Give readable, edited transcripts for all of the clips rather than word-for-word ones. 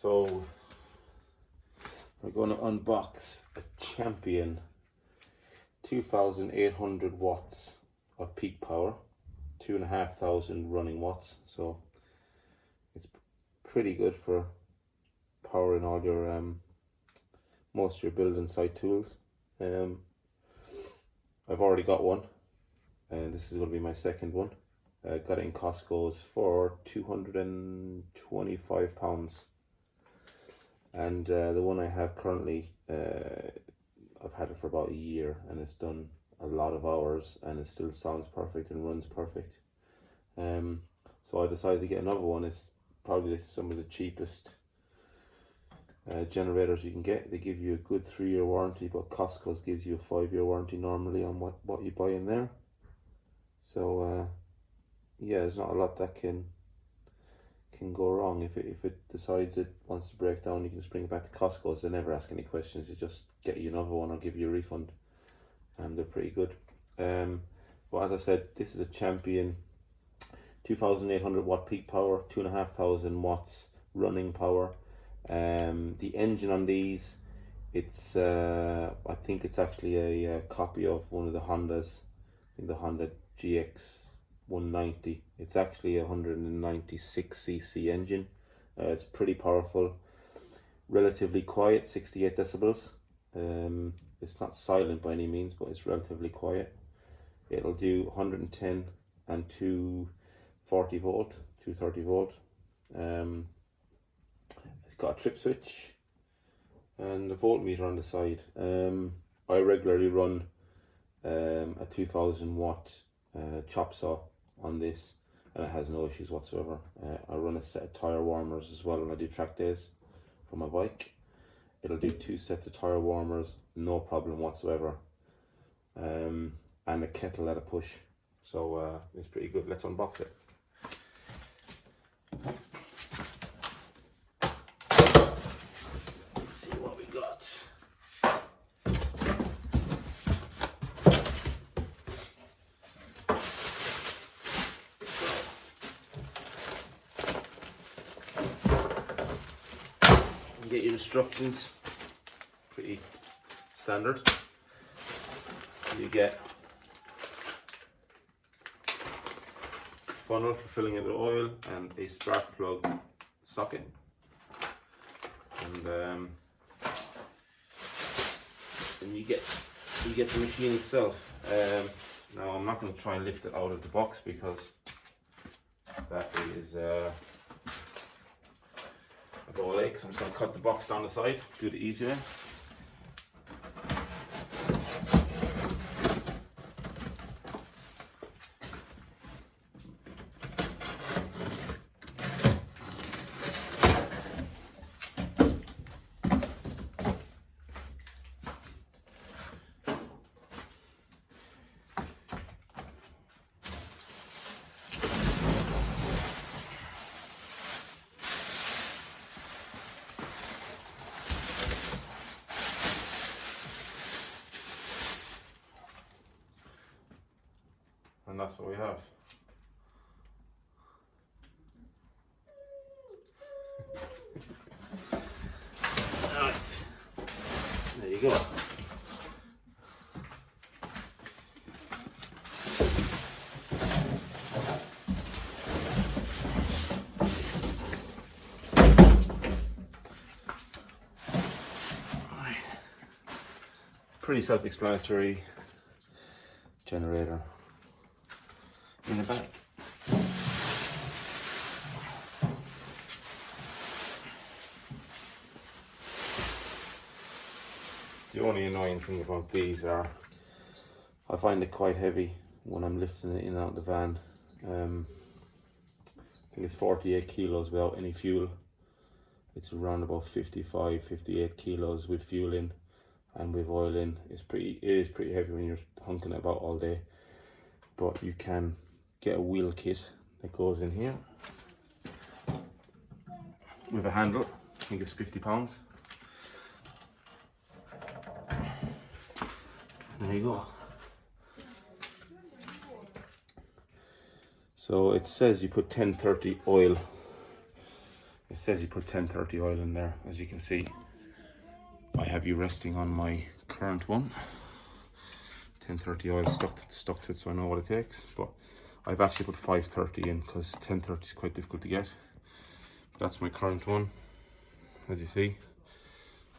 So we're going to unbox a Champion 2800 watts of peak power, 2,500 running watts. So it's pretty good for powering all your most of your building site tools. I've already got one, and this is going to be my second one. I got it in Costco's for £225, and the one I have currently, I've had it for about a year, and it's done a lot of hours, and it still sounds perfect and runs perfect. So I decided to get another one. It's probably some of the cheapest generators you can get. They give you a good 3-year warranty, but Costco's gives you a 5-year warranty normally on what you buy in there. So yeah, there's not a lot that can go wrong. If it decides it wants to break down, you can just bring it back to Costco's. They never ask any questions. You just get you another one or give you a refund, and they're pretty good. But as I said, this is a Champion 2,800 watt peak power, 2,500 watts running power. The engine on these, it's I think it's actually a copy of one of the Hondas. I think the Honda GX 190. It's actually a 196cc engine. It's pretty powerful, relatively quiet, 68 decibels. It's not silent by any means, but it's relatively quiet. It'll do 110 and 230 volt. It's got a trip switch and a voltmeter on the side. I regularly run a 2,000 watt chop saw on this, and it has no issues whatsoever. I run a set of tire warmers as well when I do track days for my bike. It'll do 2 sets of tire warmers, no problem whatsoever, and a kettle at a push. So it's pretty good. Let's unbox it. Let's see what we got. Get your instructions, pretty standard. You get funnel for filling it with oil and a spark plug socket, and then you get the machine itself. Now I'm not going to try and lift it out of the box because that is a ball ache, so I'm just going to cut the box down the side, do it the easy way. And that's what we have. Alright, there you go. Alright. Pretty self-explanatory generator in the back. The only annoying thing about these are I find it quite heavy when I'm lifting it in and out of the van. I think it's 48 kilos without any fuel. It's around about 55, 58 kilos with fuel in, and with oil in. It is pretty heavy when you're hunking it about all day. But you can get a wheel kit that goes in here with a handle. I think it's £50. There you go. So it says you put 1030 oil It says you put 1030 oil in there. As you can see, I have you resting on my current one. 1030 oil stuck to it, so I know what it takes. But I've actually put 530 in because 1030 is quite difficult to get. But that's my current one. As you see,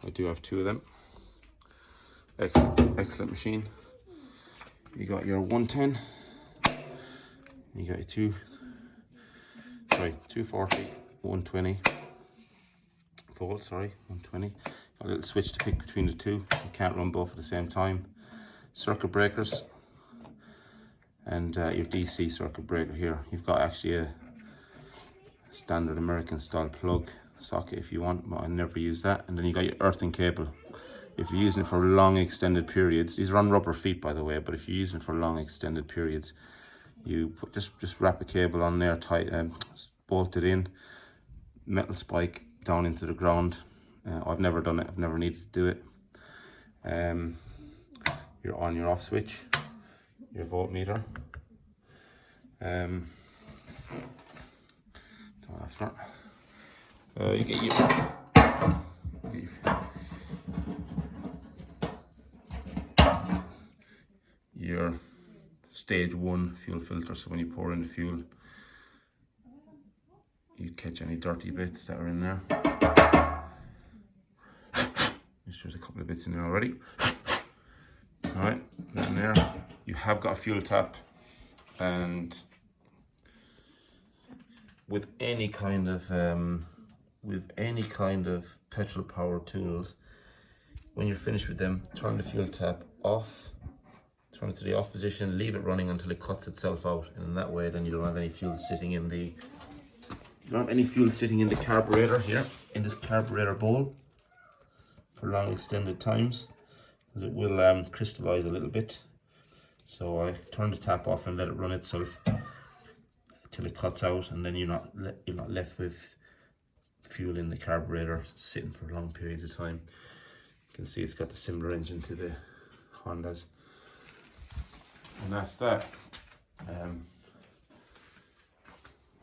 I do have two of them. Excellent machine. You got your 110. You got your 240, 120 volt, 120. Got a little switch to pick between the two. You can't run both at the same time. Circuit breakers and your DC circuit breaker here. You've got actually a standard American style plug socket if you want, but I never use that. And then you got your earthing cable. If you're using it for long extended periods, these are on rubber feet by the way, but if you're using it for long extended periods, you just wrap a cable on there, tight, bolt it in, metal spike down into the ground. I've never done it, I've never needed to do it. Your on, your off switch, your voltmeter. Don't ask for it. You get your stage 1 fuel filter, so when you pour in the fuel, you catch any dirty bits that are in there. There's a couple of bits in there already. Alright, then there you have got a fuel tap, and with any kind of petrol powered tools, when you're finished with them, turn the fuel tap off, turn it to the off position, leave it running until it cuts itself out, and in that way then you don't have any fuel sitting in the carburetor here, in this carburetor bowl for long extended times, because it will crystallize a little bit. So I turn the tap off and let it run itself till it cuts out, and then you're not left with fuel in the carburetor sitting for long periods of time. You can see it's got the similar engine to the Hondas, and that's that.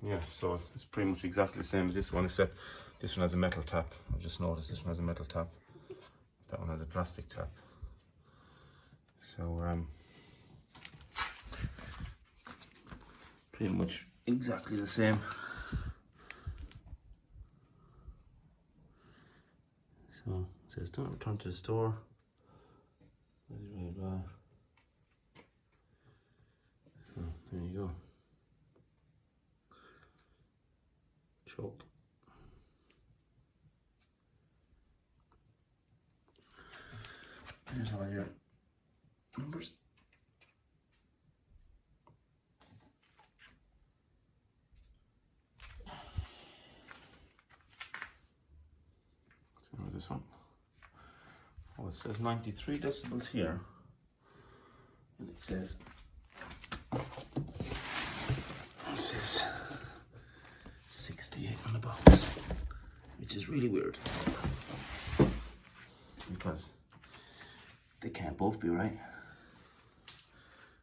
Yeah, so it's pretty much exactly the same as this one, except this one has a metal tap. I've just noticed this one has a metal tap. That one has a plastic tap. So pretty much exactly the same. So it says don't return to the store. So there you go. Choke. Here's all your numbers. So this one. Oh, it says 93 decibels here, and it says 68 on the box, which is really weird because they can't both be right.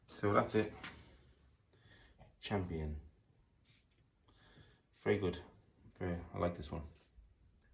So that's it. Champion. Very good. I like this one.